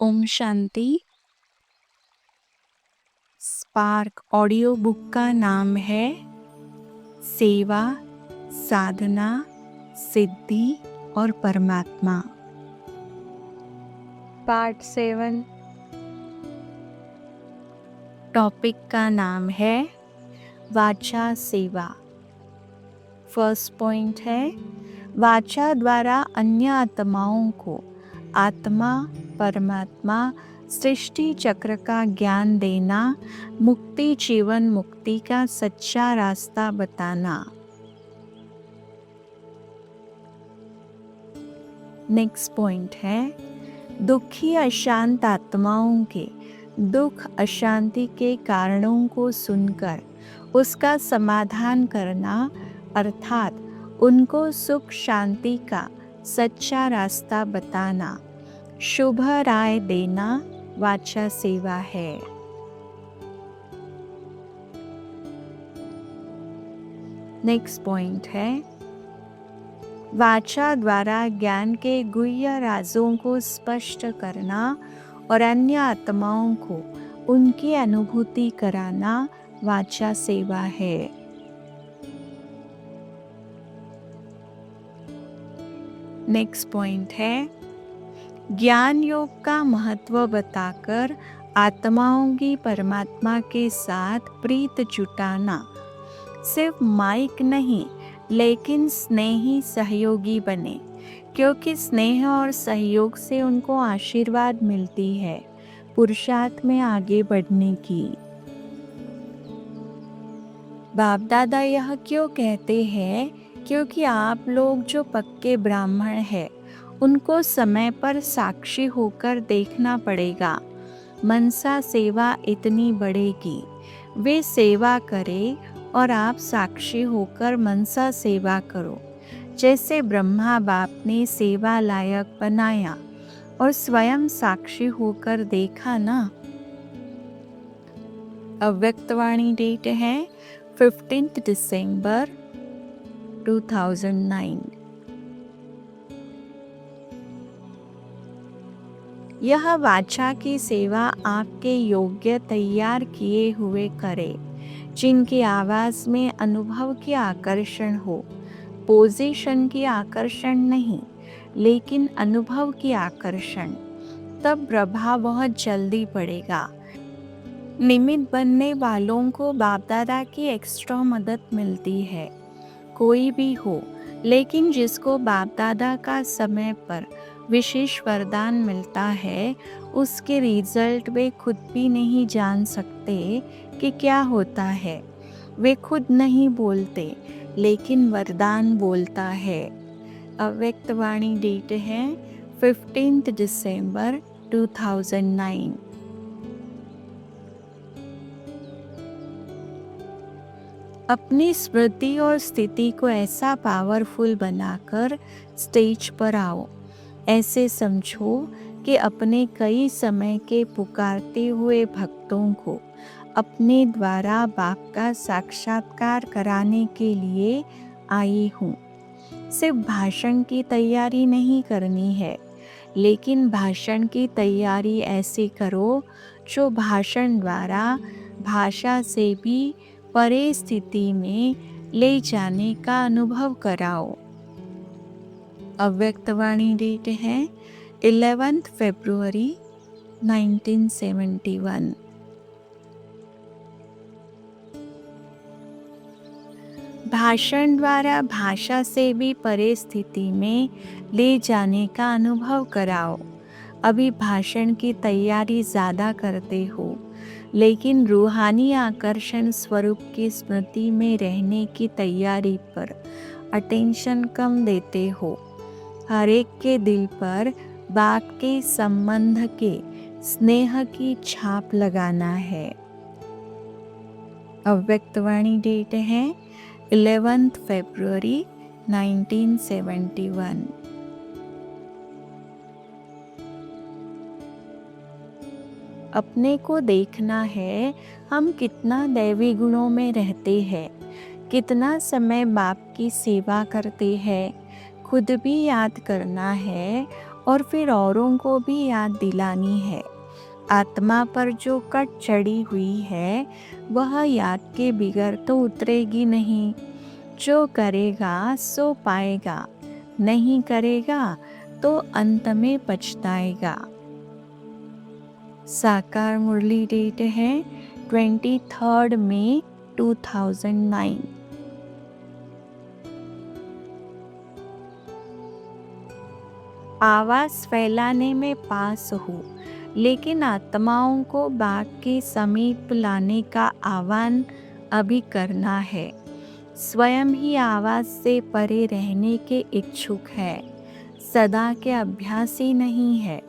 Om Shanti. Spark audio book का नाम है सेवा, साधना, सिद्धि और परमात्मा। पार्ट 7। टॉपिक का नाम है वाचा सेवा। फर्स्ट पॉइंट है वाचा द्वारा अन्य आत्माओं को आत्मा, परमात्मा, सृष्टि चक्र का ज्ञान देना, मुक्ति जीवन मुक्ति का सच्चा रास्ता बताना। नेक्स्ट पॉइंट है दुखी अशांत आत्माओं के दुख अशांति के कारणों को सुनकर उसका समाधान करना, अर्थात उनको सुख शांति का सच्चा रास्ता बताना, शुभ राय देना वाचा सेवा है। नेक्स्ट पॉइंट है वाचा द्वारा ज्ञान के गुह्य राजों को स्पष्ट करना और अन्य आत्माओं को उनकी अनुभूति कराना वाचा सेवा है। नेक्स्ट पॉइंट है ज्ञान योग का महत्व बताकर आत्माओं की परमात्मा के साथ प्रीत जुटाना, सिर्फ माइक नहीं लेकिन स्नेही सहयोगी बने, क्योंकि स्नेह और सहयोग से उनको आशीर्वाद मिलती है पुरुषार्थ में आगे बढ़ने की। बाप दादा यह क्यों कहते हैं? क्योंकि आप लोग जो पक्के ब्राह्मण हैं उनको समय पर साक्षी होकर देखना पड़ेगा। मनसा सेवा इतनी बढ़ेगी, वे सेवा करें और आप साक्षी होकर मनसा सेवा करो। जैसे ब्रह्मा बाप ने सेवा लायक बनाया और स्वयं साक्षी होकर देखा ना। अव्यक्तवाणी डेट है 15 दिसंबर 2009। यह वाचा की सेवा आपके योग्य तैयार किए हुए करे, जिनकी आवाज़ में अनुभव की आकर्षण हो, पोजीशन की आकर्षण नहीं लेकिन अनुभव की आकर्षण। तब प्रभाव बहुत जल्दी पड़ेगा। निमित्त बनने वालों को बाप दादा की एक्स्ट्रा मदद मिलती है, कोई भी हो, लेकिन जिसको बाप दादा का समय पर विशेष वरदान मिलता है उसके रिजल्ट वे खुद भी नहीं जान सकते कि क्या होता है। वे खुद नहीं बोलते लेकिन वरदान बोलता है। अव्यक्तवाणी डेट है 15 दिसंबर 2009। अपनी स्मृति और स्थिति को ऐसा पावरफुल बनाकर स्टेज पर आओ। ऐसे समझो कि अपने कई समय के पुकारते हुए भक्तों को अपने द्वारा बाप का साक्षात्कार कराने के लिए आई हूँ। सिर्फ भाषण की तैयारी नहीं करनी है, लेकिन भाषण की तैयारी ऐसे करो जो भाषण द्वारा भाषा से भी परे स्थिति में ले जाने का अनुभव कराओ। अव्यक्तवाणी डेट है 11 फरवरी 1971। भाषण द्वारा भाषा से भी परे स्थिति में ले जाने का अनुभव कराओ। अभी भाषण की तैयारी ज़्यादा करते हो, लेकिन रूहानी आकर्षण स्वरूप की स्मृति में रहने की तैयारी पर अटेंशन कम देते हो। हर एक के दिल पर बाप के संबंध के स्नेह की छाप लगाना है। अव्यक्तवाणी डेट है 11 फरवरी 1971। अपने को देखना है हम कितना दैवी गुणों में रहते हैं, कितना समय बाप की सेवा करते हैं। खुद भी याद करना है और फिर औरों को भी याद दिलानी है। आत्मा पर जो कट चढ़ी हुई है वह याद के बिगर तो उतरेगी नहीं। जो करेगा सो पाएगा, नहीं करेगा तो अंत में पछताएगा। साकार मुरली डेट है 23 मई 2009। आवाज फैलाने में पास हो, लेकिन आत्माओं को बाग के समीप लाने का आह्वान अभी करना है। स्वयं ही आवाज से परे रहने के इच्छुक है, सदा के अभ्यासी नहीं है।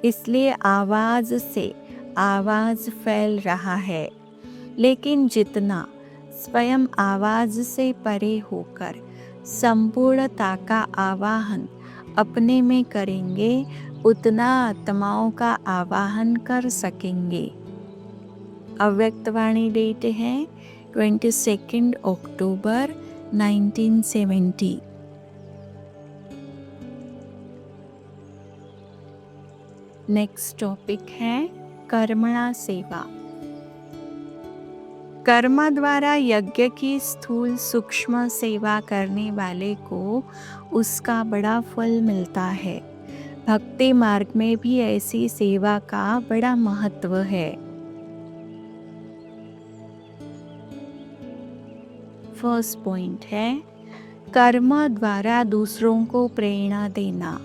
इसलिए आवाज से आवाज फैल रहा है। लेकिन जितना स्वयं आवाज से परे होकर संपूर्णता का आवाहन अपने में करेंगे, उतना आत्माओं का आवाहन कर सकेंगे। अव्यक्तवाणी डेट है 22 अक्टूबर 1970। नेक्स्ट टॉपिक है कर्मणा सेवा। कर्म द्वारा यज्ञ की स्थूल सूक्ष्म सेवा करने वाले को उसका बड़ा फल मिलता है। भक्ति मार्ग में भी ऐसी सेवा का बड़ा महत्व है। फर्स्ट पॉइंट है कर्म द्वारा दूसरों को प्रेरणा देना।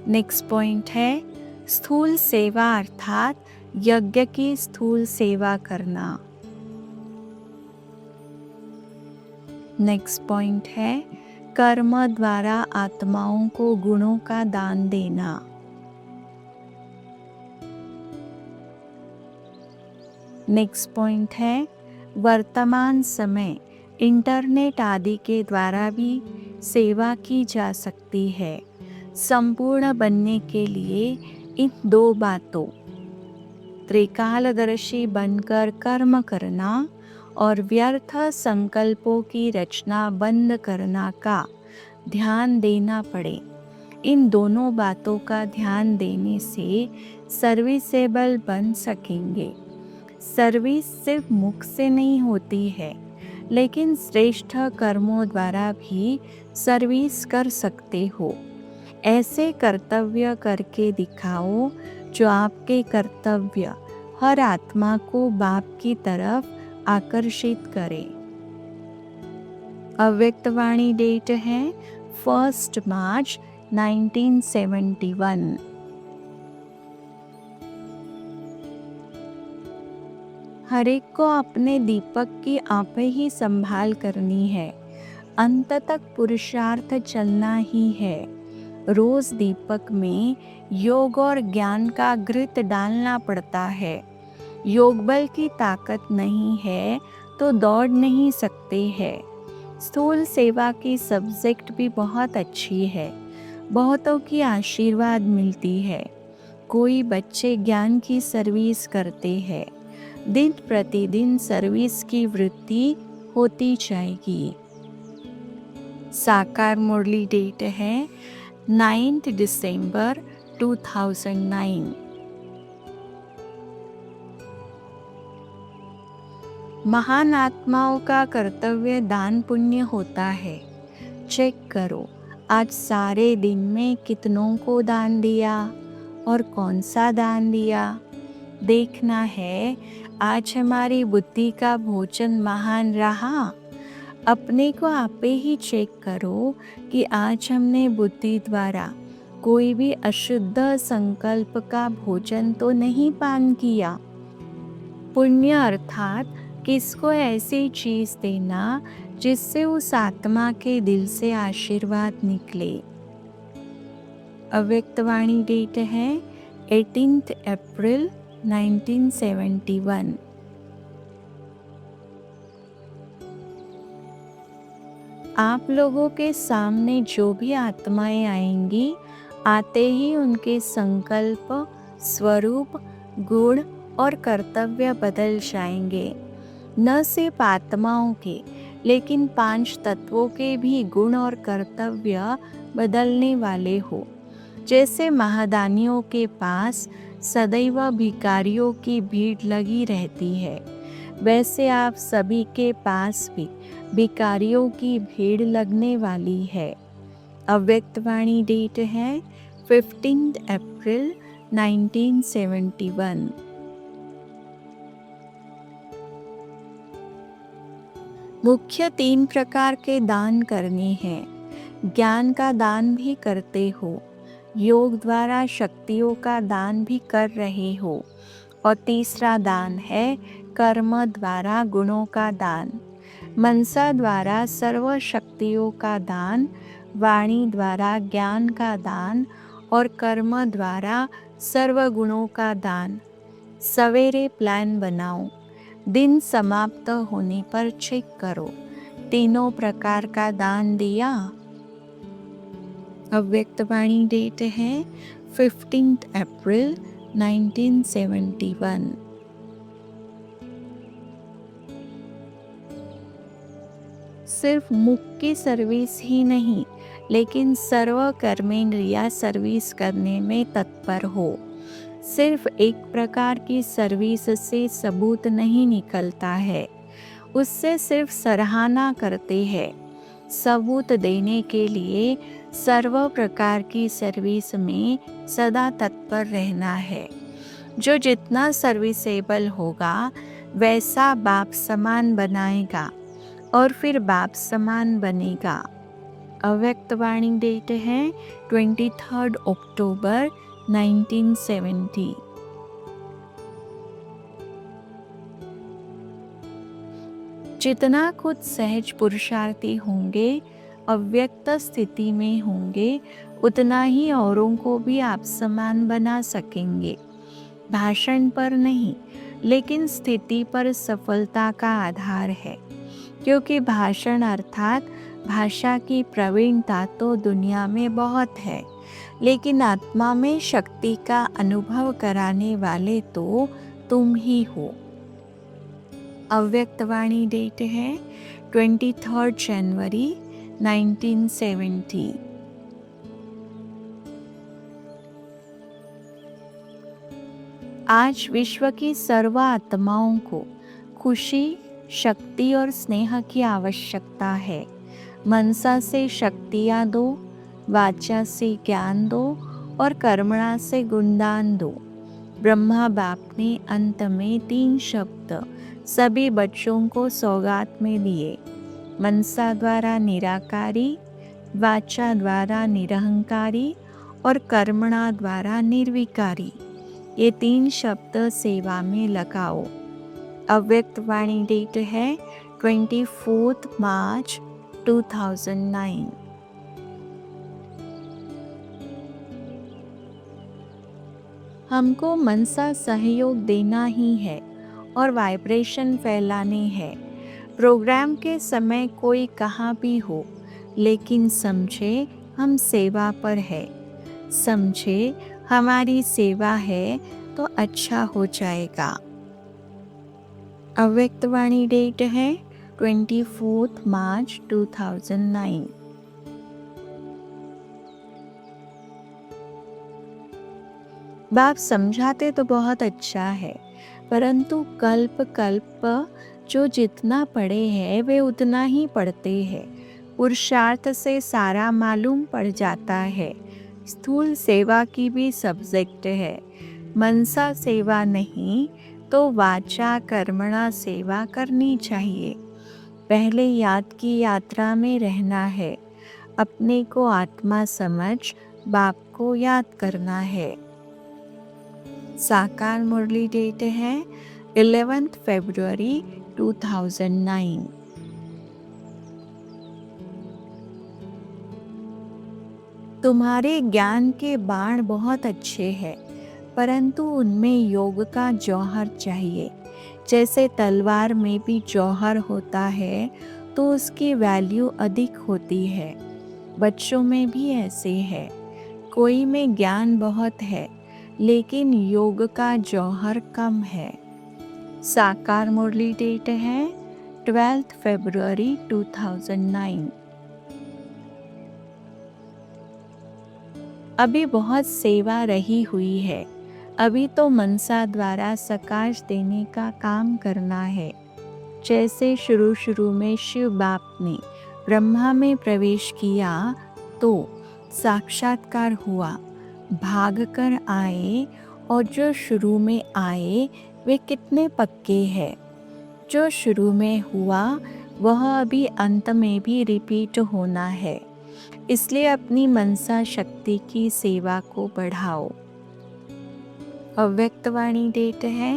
नेक्स्ट पॉइंट है स्थूल सेवा अर्थात यज्ञ की स्थूल सेवा करना। नेक्स्ट पॉइंट है कर्म द्वारा आत्माओं को गुणों का दान देना। नेक्स्ट पॉइंट है वर्तमान समय इंटरनेट आदि के द्वारा भी सेवा की जा सकती है। संपूर्ण बनने के लिए इन दो बातों त्रिकालदर्शी बनकर कर्म करना और व्यर्थ संकल्पों की रचना बंद करना का ध्यान देना पड़े। इन दोनों बातों का ध्यान देने से सर्विसेबल बन सकेंगे। सर्विस सिर्फ मुख से नहीं होती है, लेकिन श्रेष्ठ कर्मों द्वारा भी सर्विस कर सकते हो। ऐसे कर्तव्य करके दिखाओ जो आपके कर्तव्य हर आत्मा को बाप की तरफ आकर्षित करे। अव्यक्तवाणी डेट है 1 मार्च 1971। हर एक को अपने दीपक की आप ही संभाल करनी है। अंत तक पुरुषार्थ चलना ही है। रोज दीपक में योग और ज्ञान का घृत डालना पड़ता है। योग बल की ताकत नहीं है तो दौड़ नहीं सकते हैं। स्थूल सेवा की सब्जेक्ट भी बहुत अच्छी है। बहुतों की आशीर्वाद मिलती है। कोई बच्चे ज्ञान की सर्विस करते हैं। दिन प्रतिदिन सर्विस की वृद्धि होती जाएगी। साकार मुरली डेट है 9 दिसंबर 2009। महान आत्माओं का कर्तव्य दान पुण्य होता है। चेक करो आज सारे दिन में कितनों को दान दिया और कौन सा दान दिया। देखना है आज हमारी बुद्धि का भोजन महान रहा। अपने को आप ही चेक करो कि आज हमने बुद्धि द्वारा कोई भी अशुद्ध संकल्प का भोजन तो नहीं पान किया। पुण्य अर्थात किसको ऐसी चीज देना जिससे उस आत्मा के दिल से आशीर्वाद निकले। अव्यक्तवाणी डेट है 18 अप्रैल 1971। आप लोगों के सामने जो भी आत्माएं आएंगी, आते ही उनके संकल्प, स्वरूप, गुण और कर्तव्य बदल जाएंगे। न सिर्फ आत्माओं के लेकिन 5 तत्वों के भी गुण और कर्तव्य बदलने वाले हो। जैसे महादानियों के पास सदैव भिखारियों की भीड़ लगी रहती है, वैसे आप सभी के पास भी भिखारियों की भीड़ लगने वाली है। अव्यक्तवाणी डेट है 15 अप्रैल 1971। मुख्य 3 प्रकार के दान करने हैं। ज्ञान का दान भी करते हो, योग द्वारा शक्तियों का दान भी कर रहे हो, और तीसरा दान है कर्म द्वारा गुणों का दान। मनसा द्वारा सर्व शक्तियों का दान, वाणी द्वारा ज्ञान का दान और कर्म द्वारा सर्व गुणों का दान। सवेरे प्लान बनाओ, दिन समाप्त होने पर चेक करो, तीनों प्रकार का दान दिया। अव्यक्तवाणी डेट है 15 अप्रैल 1971। सिर्फ मुख की सर्विस ही नहीं, लेकिन सर्व कर्मेंद्रिया सर्विस करने में तत्पर हो। सिर्फ एक प्रकार की सर्विस से सबूत नहीं निकलता है, उससे सिर्फ सराहना करते हैं। सबूत देने के लिए सर्व प्रकार की सर्विस में सदा तत्पर रहना है। जो जितना सर्विसेबल होगा वैसा बाप समान बनाएगा और फिर बाप समान बनेगा। अव्यक्तवाणी डेट है 23 अक्टूबर 1970। जितना खुद सहज पुरुषार्थी होंगे, अव्यक्त स्थिति में होंगे, उतना ही औरों को भी आप समान बना सकेंगे। भाषण पर नहीं, लेकिन स्थिति पर सफलता का आधार है, क्योंकि भाषण अर्थात भाषा की प्रवीणता तो दुनिया में बहुत है, लेकिन आत्मा में शक्ति का अनुभव कराने वाले तो तुम ही हो। अव्यक्तवाणी डेट है 23 जनवरी 1970। आज विश्व की सर्व आत्माओं को खुशी, शक्ति और स्नेह की आवश्यकता है। मनसा से शक्तियाँ दो, वाचा से ज्ञान दो और कर्मणा से गुणदान दो। ब्रह्मा बाप ने अंत में 3 शब्द सभी बच्चों को सौगात में दिए। मनसा द्वारा निराकारी, वाचा द्वारा निरहंकारी और कर्मणा द्वारा निर्विकारी। ये 3 शब्द सेवा में लगाओ। अव्यक्तवाणी डेट है 24 मार्च 2009। हमको मनसा सहयोग देना ही है और वाइब्रेशन फैलाने हैं। प्रोग्राम के समय कोई कहाँ भी हो, लेकिन समझे हम सेवा पर है। समझे हमारी सेवा है तो अच्छा हो जाएगा। अव्यक्तवाणी डेट है 24 मार्च 2009। बाप समझाते तो बहुत अच्छा है, परंतु कल्प कल्प जो जितना पढ़े हैं वे उतना ही पढ़ते हैं। पुरुषार्थ से सारा मालूम पड़ जाता है। स्थूल सेवा की भी सब्जेक्ट है। मनसा सेवा नहीं तो वाचा कर्मणा सेवा करनी चाहिए। पहले याद की यात्रा में रहना है। अपने को आत्मा समझ बाप को याद करना है। साकार मुरली डेट है 11 फरवरी 2009। तुम्हारे ज्ञान के बाण बहुत अच्छे हैं, परंतु उनमें योग का जौहर चाहिए। जैसे तलवार में भी जौहर होता है तो उसकी वैल्यू अधिक होती है। बच्चों में भी ऐसे है। कोई में ज्ञान बहुत है, लेकिन योग का जौहर कम है। साकार मुरली डेट है 12th February 2009। अभी बहुत सेवा रही हुई है, अभी तो मनसा द्वारा सकाश देने का काम करना है। जैसे शुरू में शिव बाप ने ब्रह्मा में प्रवेश किया तो साक्षात्कार हुआ, भागकर आए, और जो शुरू में आए वे कितने पक्के हैं। जो शुरू में हुआ वह अभी अंत में भी रिपीट होना है, इसलिए अपनी मनसा शक्ति की सेवा को बढ़ाओ। अव्यक्तवाणी डेट है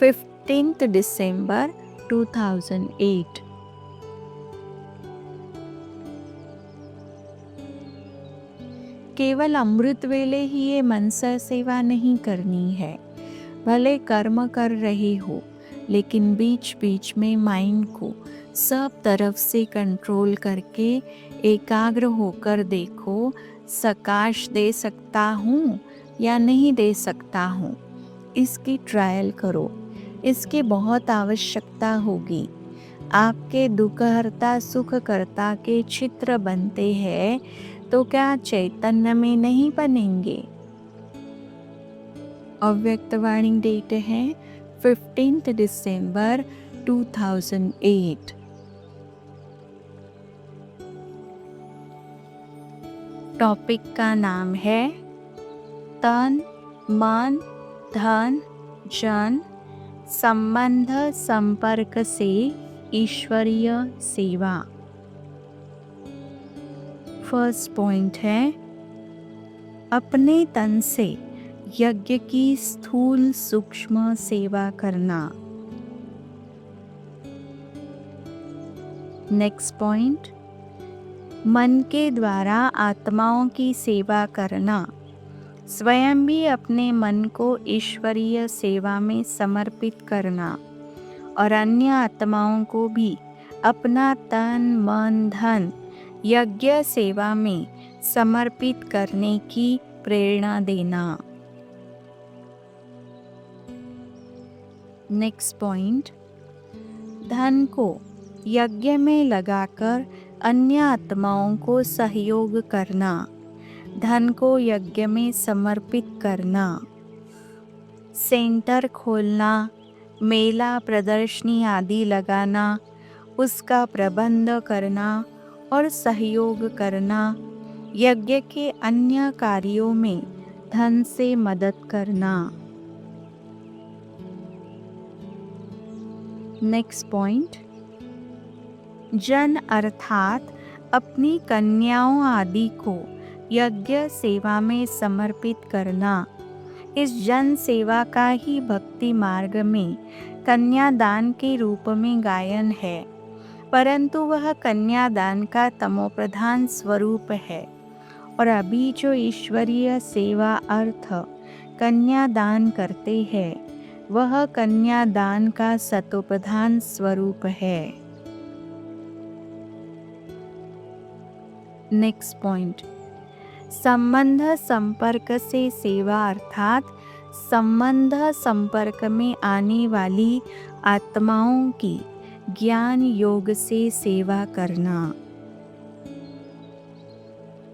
15 दिसंबर 2008। केवल अमृत वेले ही ये मनसा सेवा नहीं करनी है। भले कर्म कर रहे हो, लेकिन बीच बीच में माइंड को सब तरफ से कंट्रोल करके एकाग्र होकर देखो, सकाश दे सकता हूँ या नहीं दे सकता हूँ। इसकी ट्रायल करो, इसकी बहुत आवश्यकता होगी। आपके दुखहर्ता सुखकर्ता के चित्र बनते हैं तो क्या चैतन्य में नहीं बनेंगे। अव्यक्तवाणी डेट है 15 दिसंबर 2008। टॉपिक का नाम है तन मन धन जन संबंध संपर्क से ईश्वरीय सेवा। फर्स्ट पॉइंट है अपने तन से यज्ञ की स्थूल सूक्ष्म सेवा करना। नेक्स्ट पॉइंट मन के द्वारा आत्माओं की सेवा करना। स्वयं भी अपने मन को ईश्वरीय सेवा में समर्पित करना और अन्य आत्माओं को भी अपना तन मन धन यज्ञ सेवा में समर्पित करने की प्रेरणा देना। नेक्स्ट पॉइंट धन को यज्ञ में लगाकर अन्य आत्माओं को सहयोग करना, धन को यज्ञ में समर्पित करना। सेंटर खोलना, मेला प्रदर्शनी आदि लगाना, उसका प्रबंध करना और सहयोग करना, यज्ञ के अन्य कार्यों में धन से मदद करना। नेक्स्ट पॉइंट जन अर्थात अपनी कन्याओं आदि को यज्ञ सेवा में समर्पित करना। इस जन सेवा का ही भक्ति मार्ग में कन्यादान के रूप में गायन है, परंतु वह कन्यादान का तमोप्रधान स्वरूप है और अभी जो ईश्वरीय सेवा अर्थ कन्यादान करते हैं वह कन्यादान का सतोप्रधान स्वरूप है। नेक्स्ट पॉइंट संबंध संपर्क से सेवा अर्थात संबंध संपर्क में आने वाली आत्माओं की ज्ञान योग से सेवा करना।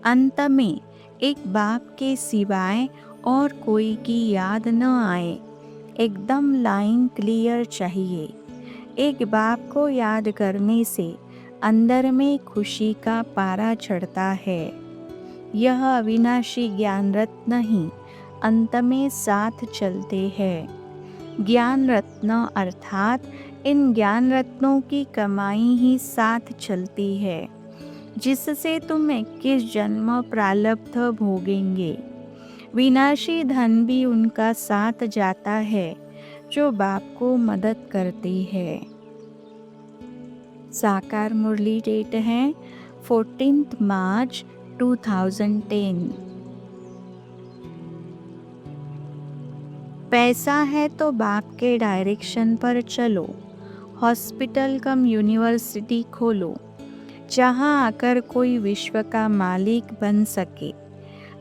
अंत में एक बाप के सिवाय और कोई की याद न आए, एकदम लाइन क्लियर चाहिए। एक बाप को याद करने से अंदर में खुशी का पारा चढ़ता है। यह अविनाशी ज्ञान रत्न ही अंत में साथ चलते हैं। ज्ञान रत्न अर्थात इन ज्ञान रत्नों की कमाई ही साथ चलती है, जिससे तुम 21 जन्म प्रारब्ध भोगेंगे। विनाशी धन भी उनका साथ जाता है जो बाप को मदद करते हैं। साकार मुरली डेट है 14 मार्च 2010। पैसा है तो बाप के डायरेक्शन पर चलो। हॉस्पिटल कम यूनिवर्सिटी खोलो, जहाँ आकर कोई विश्व का मालिक बन सके।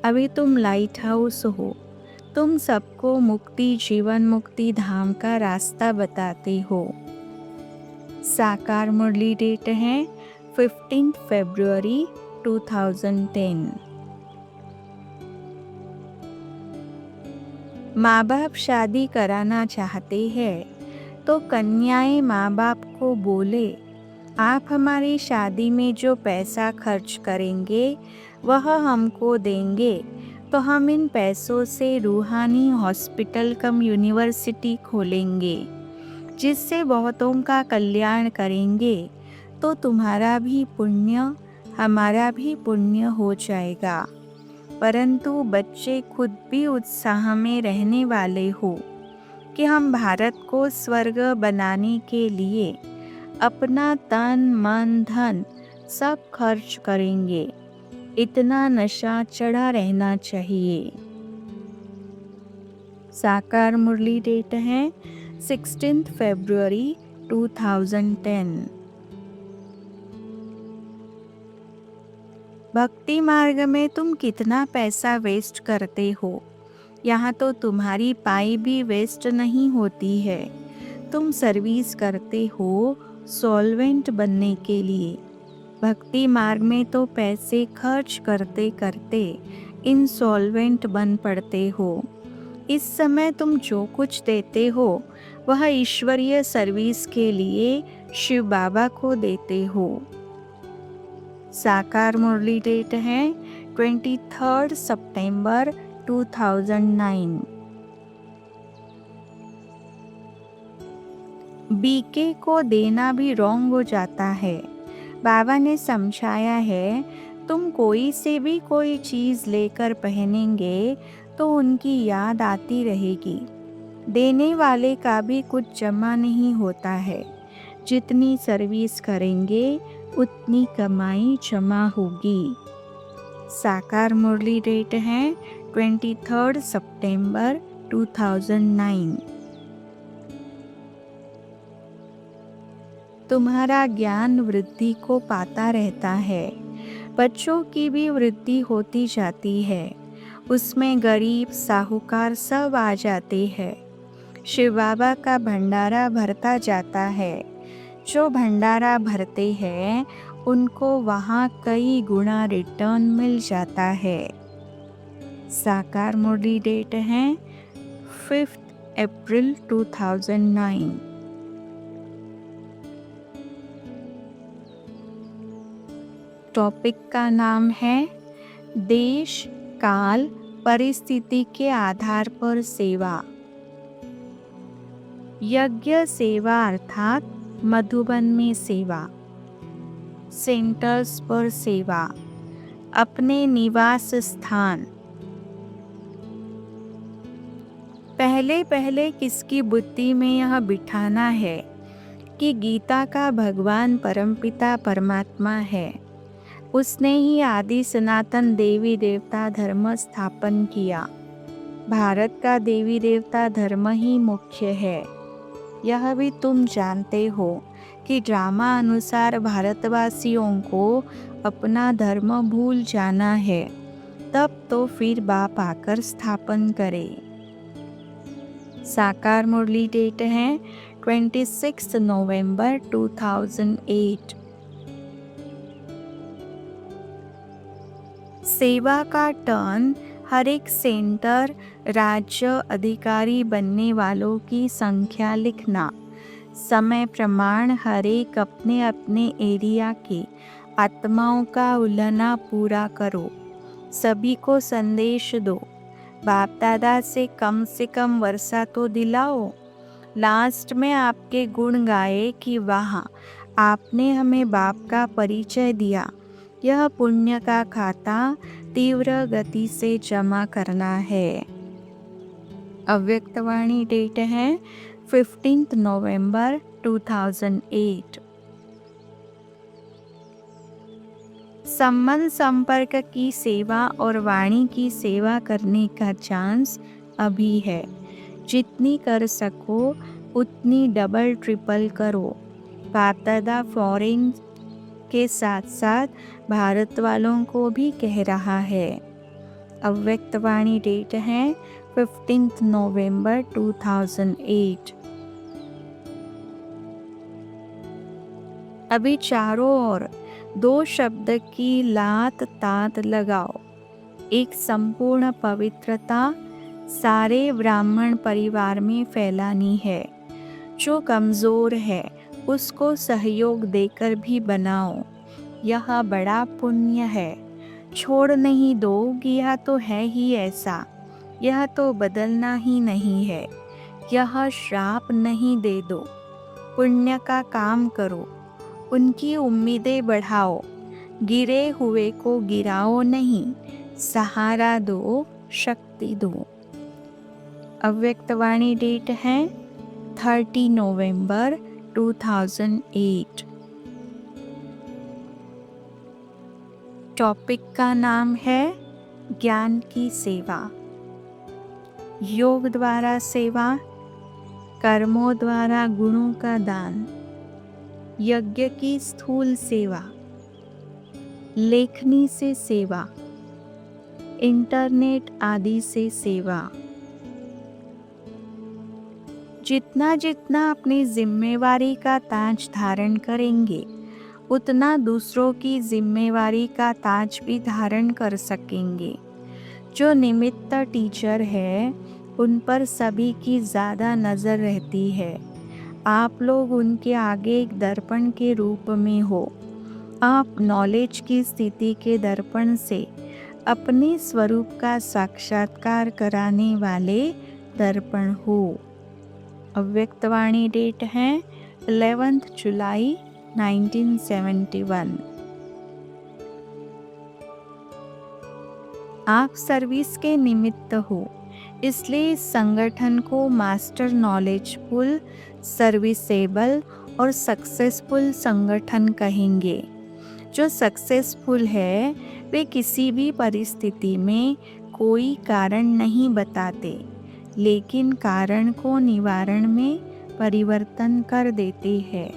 अभी तुम लाइट हाउस हो, तुम सबको मुक्ति जीवन मुक्ति धाम का रास्ता बताते हो। साकार मुरली डेट है 15 फरवरी 2010। माँ बाप शादी कराना चाहते हैं तो कन्याएं माँ बाप को बोले, आप हमारी शादी में जो पैसा खर्च करेंगे वह हमको देंगे तो हम इन पैसों से रूहानी हॉस्पिटल कम यूनिवर्सिटी खोलेंगे जिससे बहुतों का कल्याण करेंगे, तो तुम्हारा भी पुण्य हमारा भी पुण्य हो जाएगा। परंतु बच्चे खुद भी उत्साह में रहने वाले हो कि हम भारत को स्वर्ग बनाने के लिए अपना तन मन धन सब खर्च करेंगे, इतना नशा चढ़ा रहना चाहिए। साकार मुरली डेट है 16 फरवरी 2010। भक्ति मार्ग में तुम कितना पैसा वेस्ट करते हो, यहाँ तो तुम्हारी पाई भी वेस्ट नहीं होती है। तुम सर्विस करते हो सॉल्वेंट बनने के लिए। भक्ति मार्ग में तो पैसे खर्च करते करते इंसॉल्वेंट बन पड़ते हो। इस समय तुम जो कुछ देते हो वह ईश्वरीय सर्विस के लिए शिव बाबा को देते हो। साकार मुरली डेट है 23 सितंबर 2009। बीके को देना भी रॉन्ग हो जाता है। बाबा ने समझाया है, तुम कोई से भी कोई चीज़ लेकर पहनेंगे तो उनकी याद आती रहेगी। देने वाले का भी कुछ जमा नहीं होता है। जितनी सर्विस करेंगे उतनी कमाई जमा होगी। साकार मुरली डेट है 23 सितंबर 2009। तुम्हारा ज्ञान वृद्धि को पाता रहता है। बच्चों की भी वृद्धि होती जाती है। उसमें गरीब साहूकार सब आ जाते हैं। शिव बाबा का भंडारा भरता जाता है। जो भंडारा भरते हैं उनको वहाँ कई गुना रिटर्न मिल जाता है। साकार मुरली डेट है 5 अप्रैल 2009। टॉपिक का नाम है देश काल परिस्थिति के आधार पर सेवा। यज्ञ सेवा अर्थात मधुबन में सेवा, सेंटर्स पर सेवा, अपने निवास स्थान। पहले पहले किसकी बुद्धि में यह बिठाना है कि गीता का भगवान परमपिता परमात्मा है। उसने ही आदि सनातन देवी देवता धर्म स्थापन किया। भारत का देवी देवता धर्म ही मुख्य है। यह भी तुम जानते हो कि ड्रामा अनुसार भारतवासियों को अपना धर्म भूल जाना है, तब तो फिर बाप आकर स्थापन करे। साकार मुरली डेट है 26 नवंबर 2008। सेवा का टर्न हर एक सेंटर राज्य अधिकारी बनने वालों की संख्या लिखना। समय प्रमाण हर एक अपने अपने एरिया के आत्माओं का उल्लना पूरा करो। सभी को संदेश दो। बाप दादा से कम वर्षा तो दिलाओ। लास्ट में आपके गुण गाए कि वाह, आपने हमें बाप का परिचय दिया। यह पुण्य का खाता तीव्र गति से जमा करना है। अव्यक्तवाणी डेट है 15 नवंबर 2008। संबंध संपर्क की सेवा और वाणी की सेवा करने का चांस अभी है। जितनी कर सको उतनी डबल ट्रिपल करो। बाप दादा फॉरेन के साथ साथ भारत वालों को भी कह रहा है। अव्यक्तवाणी डेट है 15 नवंबर 2008। अभी चारों ओर 2 शब्द की लात तात लगाओ। एक संपूर्ण पवित्रता सारे ब्राह्मण परिवार में फैलानी है। जो कमजोर है उसको सहयोग देकर भी बनाओ। यह बड़ा पुण्य है। छोड़ नहीं दो कि यह तो है ही ऐसा, यह तो बदलना ही नहीं है। यह श्राप नहीं दे दो। पुण्य का काम करो, उनकी उम्मीदें बढ़ाओ। गिरे हुए को गिराओ नहीं, सहारा दो, शक्ति दो। अव्यक्तवाणी डेट है 30 नवंबर 2008। टॉपिक का नाम है ज्ञान की सेवा। योग द्वारा सेवा, कर्मों द्वारा गुणों का दान, यज्ञ की स्थूल सेवा, लेखनी से सेवा, इंटरनेट आदि से सेवा। जितना जितना अपनी जिम्मेवारी का ताज धारण करेंगे, उतना दूसरों की जिम्मेवारी का ताज भी धारण कर सकेंगे। जो निमित्त टीचर है, उन पर सभी की ज़्यादा नज़र रहती है। आप लोग उनके आगे एक दर्पण के रूप में हो। आप नॉलेज की स्थिति के दर्पण से अपने स्वरूप का साक्षात्कार कराने वाले दर्पण हो। अव्यक्तवाणी डेट है 11 जुलाई 1971। आप सर्विस के निमित्त हो, इसलिए इस संगठन को मास्टर नॉलेजफुल, सर्विसेबल और सक्सेसफुल संगठन कहेंगे। जो सक्सेसफुल है वे किसी भी परिस्थिति में कोई कारण नहीं बताते, लेकिन कारण को निवारण में परिवर्तन कर देते हैं।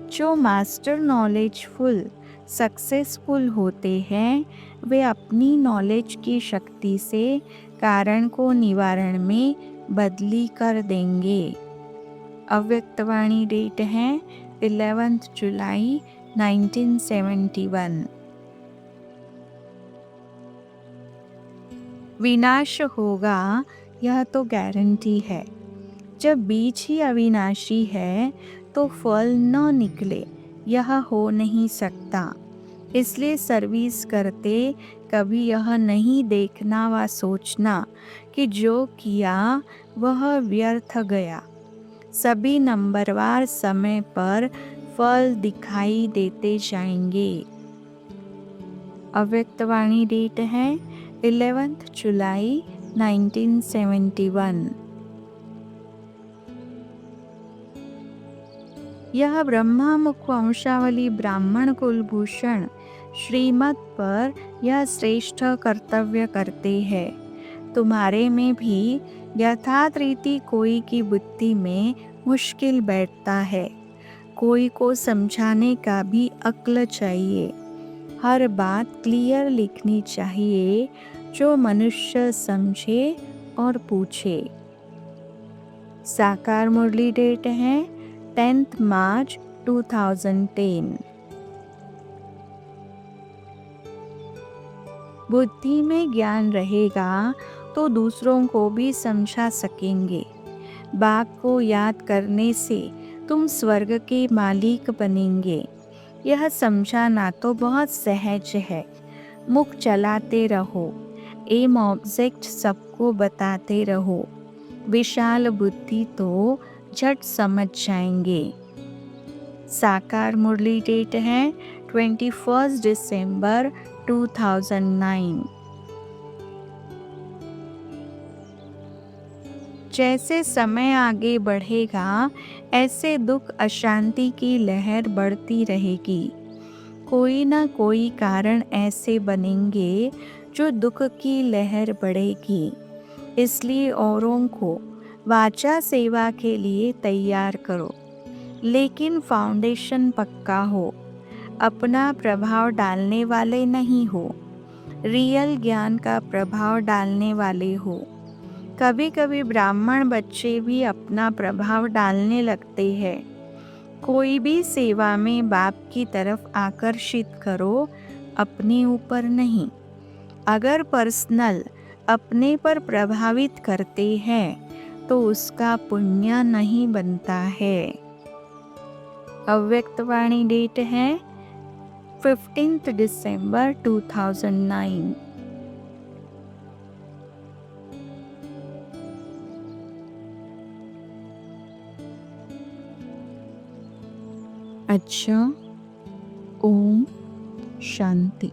जो मास्टर नॉलेजफुल, सक्सेसफुल होते हैं, वे अपनी नॉलेज की शक्ति से कारण को निवारण में बदली कर देंगे। अव्यक्तवाणी डेट है 11 जुलाई 1971। विनाश होगा यह तो गारंटी है। जब बीज ही अविनाशी है तो फल न निकले, यह हो नहीं सकता। इसलिए सर्विस करते कभी यह नहीं देखना व सोचना कि जो किया वह व्यर्थ गया। सभी नंबरवार समय पर फल दिखाई देते जाएंगे। अव्यक्तवाणी डेट है 11 जुलाई 1971। यह ब्रह्मामुख वंशावली ब्राह्मण कुलभूषण श्रीमत पर यह श्रेष्ठ कर्तव्य करते हैं। तुम्हारे में भी यथार्थ रीति कोई की बुद्धि में मुश्किल बैठता है। कोई को समझाने का भी अक्ल चाहिए। हर बात क्लियर लिखनी चाहिए जो मनुष्य समझे और पूछे। साकार मुरली डेट है 10 मार्च 2010। बुद्धि में ज्ञान रहेगा तो दूसरों को भी समझा सकेंगे। बाघ को याद करने से तुम स्वर्ग के मालिक बनेंगे। यह समझाना तो बहुत सहज है। मुख चलाते रहो, एम ऑब्जेक्ट सबको बताते रहो। विशाल बुद्धि तो झट समझ जाएंगे। साकार मुरली डेट है 21 दिसंबर 2009। जैसे समय आगे बढ़ेगा, ऐसे दुख अशांति की लहर बढ़ती रहेगी। कोई ना कोई कारण ऐसे बनेंगे जो दुख की लहर बढ़ेगी। इसलिए औरों को वाचा सेवा के लिए तैयार करो, लेकिन फाउंडेशन पक्का हो। अपना प्रभाव डालने वाले नहीं हो, रियल ज्ञान का प्रभाव डालने वाले हो। कभी कभी ब्राह्मण बच्चे भी अपना प्रभाव डालने लगते हैं। कोई भी सेवा में बाप की तरफ आकर्षित करो, अपने ऊपर नहीं। अगर पर्सनल अपने पर प्रभावित करते हैं तो उसका पुण्य नहीं बनता है। अव्यक्तवाणी डेट है 15 दिसंबर 2009। अच्छा, ओम शांति।